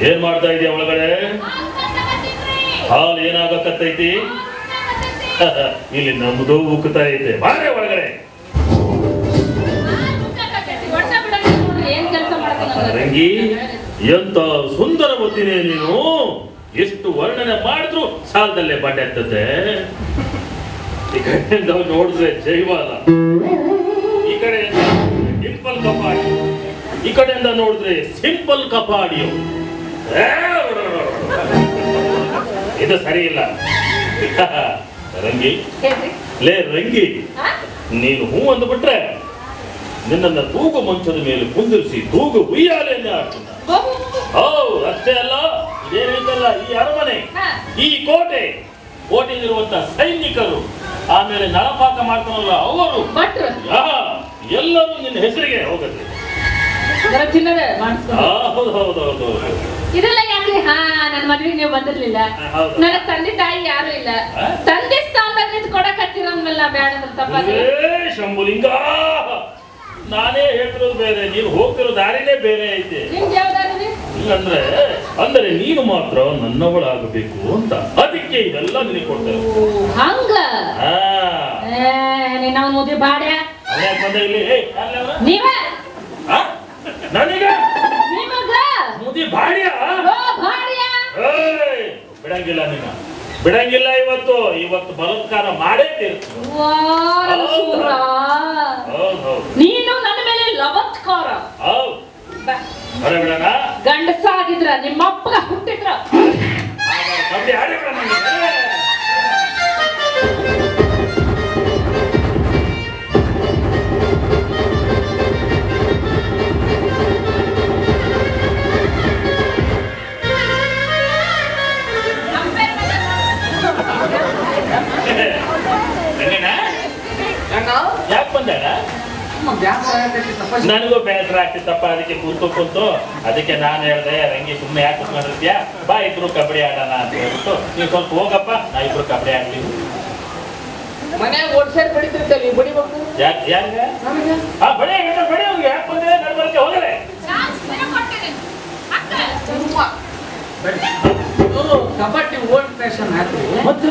ಏನ್ ಮಾಡ್ತಾ ಇದೀಯ ಒಳಗಡೆ? ಹಾಲು ಏನಾಗಕತ್ತೈತಿ? ಇಲ್ಲಿ ನಮ್ದು ಉಕ್ತಾ ಐತೆ. ಬಾರೆ ಒಳಗಡೆ. ರಂಗಿ, ಎಂತ ಸುಂದರವತಿನೇ ನೀನು. ಎಷ್ಟು ವರ್ಣನೆ ಮಾಡಿದ್ರು ಸಾಲದಲ್ಲೇ ಬಾಟೆ ಆಗ್ತದೆ. ಈ ಕಡೆಯಿಂದ ನೋಡಿದ್ರೆ ಜೈವಾಲ, ಈ ಕಡೆಯಿಂದ ಡಿಂಪಲ್ ಕಪಾಡಿ, ಈ ಕಡೆಯಿಂದ ನೋಡಿದ್ರೆ ಸಿಂಪಲ್ ಕಪಾಡಿಯೋ. ಇದು ಸರಿ ಇಲ್ಲ. ರಂಗಿ, ಲೇ ರಂಗಿ, ನೀನು ಹೂ ಅಂದ್ಬಿಟ್ರೆ ನಿನ್ನನ್ನ ತೂಗು ಮಂಚದ ಮೇಲೆ ಕುಂದಿರಿಸಿ ತೂಗು ಉಯ್ಯಾಲೆಯನ್ನೇ ಆಡ್ತೀನಿ. ಹೌದು, ಅಷ್ಟೇ ಅಲ್ಲ, ಇದೇನೈತಲ್ಲ ಈ ಅರಮನೆ, ಈ ಕೋಟೆಯಲ್ಲಿರುವಂತ ಸೈನಿಕರು, ಆಮೇಲೆ ನಳಪಾಕ ಮಾಡ್ತಾರಲ್ಲ ಅವರು, ಎಲ್ಲರೂ ನಿನ್ನ ಹೆಸರಿಗೆ ಹೋಗುತ್ತೆ. ಹೌದು. ಇದೆಲ್ಲ ಯಾಕೆ? ನನ್ನ ಮದುವೆಗೆ ನೀವು ಬಂದಿರ್ಲಿಲ್ಲ. ನನ್ನ ತಂದೆ ತಾಯಿ ಯಾರು ಇಲ್ಲ. ತಂದೆ ಸ್ಥಾನದಾಗ ನಿಂತ್ಕೊಡಕತ್ತಿರಲ್ಲ ಬೇಡ ತಪ್ಪಾದ್ರೆ. ಶಂಭುಲಿಂಗ, ನಾನೇ ಹೇಳ್ತಿರೋದು ಬೇರೆ, ನೀನು ಹೋಗ್ತಿರೋ ದಾರಿನೇ ಬೇರೆ ಐತೆ. ಅಂದ್ರೆ ನೀನು ಮಾತ್ರ ನನ್ನವಳಾಗಬೇಕು ಅಂತ, ಅದಕ್ಕೆ ಇದೆಲ್ಲ ನಿನಗೆ ಕೊಡ್ತಾರೆ. ಹಂಗ ನಾವು ಮುದಿ ಬಾಡ್ಯ ಬಂದ ಇಲ್ಲಿ ನೀವ ನನಗ ಮುದಿ ಬಾಡ್ಯ ಬಿಡಂಗಿಲ್ಲ, ನೀನು ಬಿಡಂಗಿಲ್ಲ. ಇವತ್ತು ಬಲಾತ್ಕಾರ ಮಾಡೇ ನೀನು ನನ್ನ ಮೇಲೆ ಲವತ್ಕಾರ. ಗಂಡಸಾಗಿದ್ರ ನಿಮ್ಮಪ್ಪಗ ಹುಟ್ಟಿದ್ರ ಯಾಕೆ ಬಂದಾಡ? ನನಗೂ ಬೇಸರ ಆಗ್ತಿತ್ತಪ್ಪ, ಅದಕ್ಕೆ ಕೂತು ಅದಕ್ಕೆ ನಾನು ಹೇಳ್ದೆ, ರಂಗಿ ಸುಮ್ಮನೆ ಯಾಕೆ ಕುತ್ಕೊಂಡಿರ್ತೀಯ, ಬಾ ಇಬ್ರು ಕಬಡ್ಡಿ ಆಡೋಣ ಅಂತ ಹೇಳ್ಬಿಟ್ಟು ನೀವು ಸ್ವಲ್ಪ ಹೋಗಪ್ಪ, ನಾ ಇಬ್ರು ಕಬಡ್ಡಿ ಆಡ್ತೀವಿ. ಮನ್ಯಾಗ ಓಡ್ಸೇರ್ ಬಡಿತಿರ್ತಲ್ಲ, ಬಡಿಬೇಕು. ಯಾಕೆ ಬಡಿ ಅವ್ರಿಗೆ ಯಾಕೆ ಬಂದ್ರೆ ನಡ್ಬರ್ಕೆ ಹೋಗಲೆ. ಕಬಡ್ಡಿ ಓಲ್ಡ್ ಫ್ಯಾಷನ್ ಹಾಕಿ ಮತ್ತೆ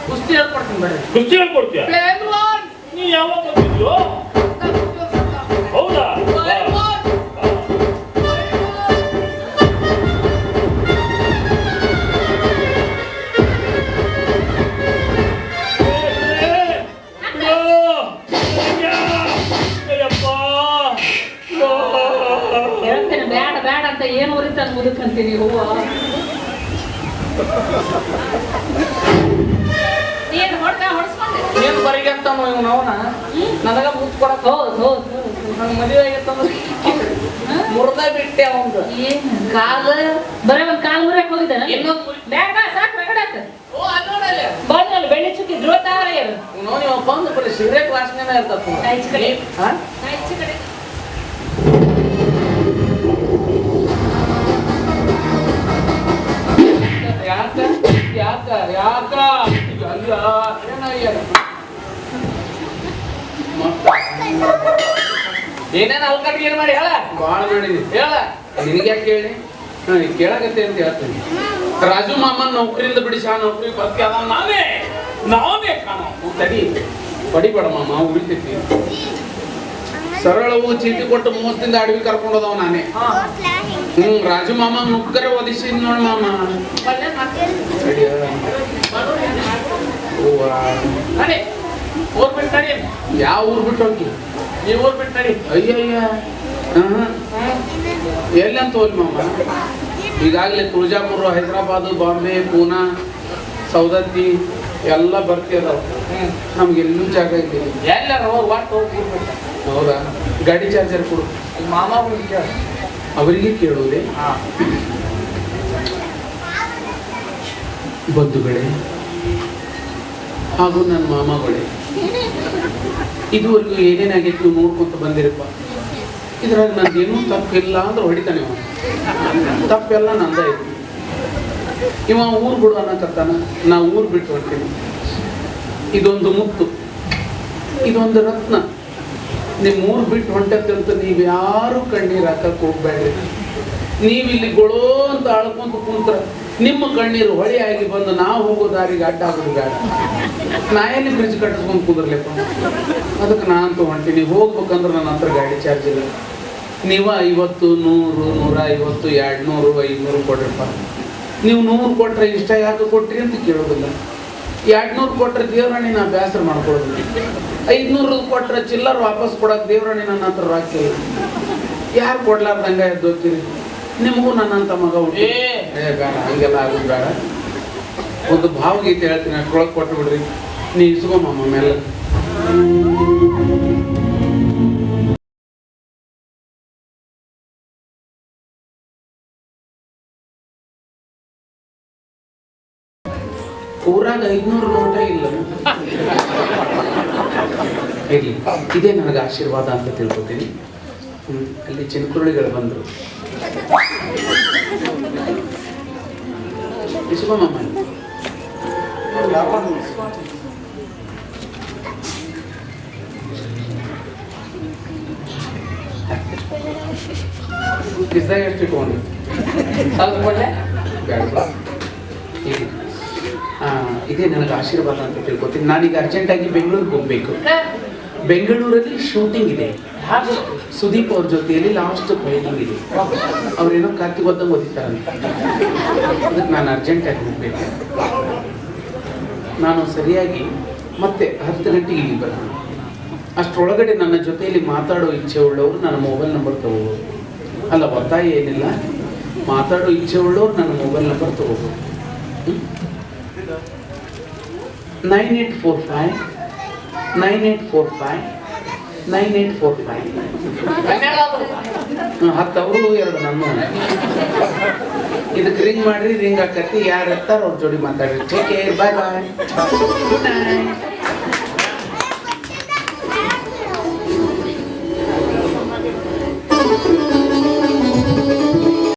ಕುಸ್ತಿ ಹೇಳ್ಕೊಡ್ತೀನಿ. ಬರ್ರಿ, ಕುಸ್ತಿ ಹೇಳ್ಕೊಡ್ತೀಯ? ನೀ ಯಾವಾಗ ಬಂದಿದ್ಯೋ? ಹೌದಾ? ಬೇಡ ಅಂತ ಏನು ಉರಿತಾನ ಮುದುಕಂತೀನಿ ಹೂವ. ಏನು ಬರಿಗೆ ಅಂತ ಅವನ ನನಗ ಮುತ್ ಕೊಡಕ್ ನನ್ ಮದುವೆ ಆಗತ್ತಂದ್ರೆ ಮುರ್ದ ಬಿಟ್ಟೆ ಅವಂದು ಬರೀ ಒಂದ್ ಕಾಲ್ ಮುರಿಯಕ್ ಹೋಗಿದ್ದಾನ. ಇನ್ನೊಂದು ಬೇಡ ಸಾಕು ಬಂದ್ರಲ್ಲಿ ಬೆಳ್ಳಿ ಚುಕ್ಕಿ ಧ್ರುವತಾರ ನೋಡಿ ಬಂದು ಬರೀ ಸಿಗರೇಟ್ ವಾಸನೆ ಇರ್ತದೆ. ಏನೇನು ಅಲ್ಕಟ್ಗೆ ಏನ್ ಮಾಡಿ ಹೇಳ? ಬಾಳ ಮಾಡಿದೀನಿ ಹೇಳ. ನಿನಗೆ ಯಾಕೆ ಹೇಳಿ? ಕೇಳಕತ್ತೆ ಅಂತ ಹೇಳ್ತೀನಿ. ರಾಜು ಮಾಮನ್ ನೌಕರಿಯಿಂದ ಬಿಡಿಸಿ ಆ ನೌಕರಿ ಬರ್ತಿ ಅದ ನಾನೇ ಕಾಣ ತಡಿ ಪಡಿಬೇಡ ಮಾಮ, ಉಳಿತೈತಿ. ಸರಳವು ಚೀಟಿ ಕೊಟ್ಟು ಮೋಸದಿಂದ ಅಡವಿ ಕರ್ಕೊಂಡೋದವ ನಾನೇ. ರಾಜು ಮಾಮ ನುಗ್ಗರ ಒದಿಸಿ ನೋಡ್ ಮಾಮ. ಊರ್ ಬಿಟ್ಟು ನಡಿ. ಯಾವ ಊರ್ ಬಿಟ್ಟು ಹೋಗಿ? ಈ ಊರ್ ಬಿಟ್ಟು ನಡಿ. ಅಯ್ಯಯ್ಯ, ಎಲ್ಲಂತ ಹೋಗಿ ಮಾಮ? ಈಗಾಗಲೇ ತುಳಜಾಪುರ, ಹೈದರಾಬಾದ್, ಬಾಂಬೆ, ಪೂನಾ, ಸೌದತ್ತಿ ಎಲ್ಲ ಬರ್ತಿ ಅದಾವ. ನಮ್ಗೆ ಎಲ್ಲೂ ಜಾಗ ಇಲ್ಲ. ಎಲ್ಲಾರ ಹೋಗಿ ಹೋಗ್ಬಿಡ್ಬೇಕು. ಹೌದಾ? ಗಾಡಿ ಚಾರ್ಜರ್ ಕೊಡು. ಮಾಮ ಅವರಿಗೆ ಕೇಳೋದೆ. ಬಂಧುಗಳೇ ಹಾಗೂ ನನ್ನ ಮಾಮಗಳೇ, ಇದುವರೆಗೂ ಏನೇನಾಗಿತ್ತು ನೋಡ್ಕೊಂತ ಬಂದಿರಪ್ಪ. ಇದ್ರಾಗ ನಂದೇನೂ ತಪ್ಪಿಲ್ಲ ಅಂದ್ರೆ ಹೊಡಿತಾನೆ ಅವ. ತಪ್ಪೆಲ್ಲ ನಂದಾಯ್ತು. ಇವ ಊರು ಬಿಡು ಅನ್ನಕತ್ತಾನ, ನಾ ಊರು ಬಿಟ್ಟು ಹೊಂಟೀನಿ. ಇದೊಂದು ಮುತ್ತು, ಇದೊಂದು ರತ್ನ. ನಿಮ್ಮ ಊರು ಬಿಟ್ಟು ಹೊಂಟತ್ತಂತ ನೀವು ಯಾರು ಕಣ್ಣೀರು ಹಾಕಕ್ಕೆ ಹೋಗ್ಬೇಡ್ರಿ. ನೀವಿಲ್ಲಿ ಗೊಳೋ ಅಂತ ಅಳ್ಕೊಂತ ಕುಂತ್ರ ನಿಮ್ಮ ಕಣ್ಣೀರು ಹೊಳೆಯಾಗಿ ಬಂದು ನಾವು ಹೋಗೋ ದಾರಿಗೆ ಅಡ್ಡ ಆಗೋದು ಬೇಡ. ನಾ ಎಲ್ಲಿ ಬ್ರಿಡ್ಜ್ ಕಟ್ಟಿಸ್ಕೊಂಡು ಕುಂದ್ರಲಿಪ್ಪ. ಅದಕ್ಕೆ ನಾನಂತೂ ಹೊಂಟೀನಿ. ಹೋಗ್ಬೇಕಂದ್ರೆ ನನ್ನ ಹತ್ರ ಗಾಡಿ ಚಾರ್ಜ್ ಇಲ್ಲ. ನೀವು 50, 100, 150, 200, 500 ಕೊಡ್ರಪ್ಪ. ನೀವು 100 ಕೊಟ್ರೆ ಇಷ್ಟ ಯಾಕೆ ಕೊಟ್ರಿ ಅಂತ ಕೇಳೋದಿಲ್ಲ. 200 ಕೊಟ್ರೆ ದೇವ್ರಾಣಿ ನಾ ಬೇಸರ ಮಾಡ್ಕೊಳ್ಳೋದಿಲ್ಲ. 500 ಕೊಟ್ರೆ ಚಿಲ್ಲರ್ ವಾಪಸ್ ಕೊಡೋಕೆ ದೇವ್ರಾಣಿ ನನ್ನ ಹತ್ರ ರಾಕಿಲ್ಲ. ಯಾರು ಕೊಡ್ಲಾರ್ದಂಗ ಎದ್ದೋಗ್ತೀರಿ? ನಿಮಗೂ ನನ್ನಂತ ಮಗ ಉಂಟು. ಬೇಡ, ಹಂಗೆಲ್ಲ ಆಗೋದು ಬೇಡ. ಒಂದು ಭಾವಗೀತೆ ಹೇಳ್ತೀನಿ, ಅಷ್ಟೊಳಗೆ ಕೊಟ್ಟು ಬಿಡ್ರಿ. ನೀ ಇಸ್ಕೊಮ್ಮ ಮೇಲೆ. ಊರಾಗ 500 ನೋಟ ಇಲ್ಲ. ಇರಲಿ, ಇದೇ ನನಗೆ ಆಶೀರ್ವಾದ ಅಂತ ತಿಳ್ಕೊತೀನಿ. ಅಲ್ಲಿ ಚಿನ್ಕುರುಳಿಗಳು ಬಂದರು. ಇಸ್ಕೊಮ್ಮ. ಕಿಸ್ದಾಗ ಎಷ್ಟು ಇಟ್ಕೊಂಡು ಸ್ವಲ್ಪ ಕೊಡ್ಲೆ? ಬೇಡ. ಇದೇ ನನಗೆ ಆಶೀರ್ವಾದ ಅಂತ ತಿಳ್ಕೊತೀನಿ. ನಾನೀಗ ಅರ್ಜೆಂಟಾಗಿ ಬೆಂಗಳೂರಿಗೆ ಹೋಗ್ಬೇಕು. ಬೆಂಗಳೂರಲ್ಲಿ ಶೂಟಿಂಗ್ ಇದೆ. ಸುದೀಪ್ ಅವ್ರ ಜೊತೆಯಲ್ಲಿ ಲಾಸ್ಟ್ ಫೈಟಿಂಗ್ ಇದೆ. ಅವ್ರೇನೋ ಕಾರ್ತಿಕ್ ಓದಂಗೆ ಓದಿತಾರಂತ. ಅದಕ್ಕೆ ನಾನು ಅರ್ಜೆಂಟಾಗಿ ಹೋಗ್ಬೇಕು. ನಾನು ಸರಿಯಾಗಿ ಮತ್ತೆ 10 ಗಂಟೆಗೆ ಇಲ್ಲಿ ಬರ್ತೀನಿ. ಅಷ್ಟರೊಳಗಡೆ ನನ್ನ ಜೊತೆಯಲ್ಲಿ ಮಾತಾಡೋ ಇಚ್ಛೆ ಉಳ್ಳವರು ನನ್ನ ಮೊಬೈಲ್ ನಂಬರ್ ತಗೋಬೋದು. ಅಲ್ಲ, ಒತ್ತಾಯ ಏನಿಲ್ಲ. ಮಾತಾಡೋ ಇಚ್ಛೆ ಉಳ್ಳವ್ರು ನನ್ನ ಮೊಬೈಲ್ ನಂಬರ್ ತಗೋಬೋದು. 9845 9845 9845. 10 ಅವರು 2 ನನ್ನ. ಇದಕ್ಕೆ ರಿಂಗ್ ಮಾಡ್ರಿ, ರಿಂಗ್ ಆಕತಿ. ಯಾರು ಇರ್ತಾರ ಅವ್ರ ಜೋಡಿ ಮಾತಾಡ್ರಿ. ಟೇಕ್ ಕೇರ್, ಬಾಯ್ ಬಾಯ್, ಗುಡ್ ನೈಟ್.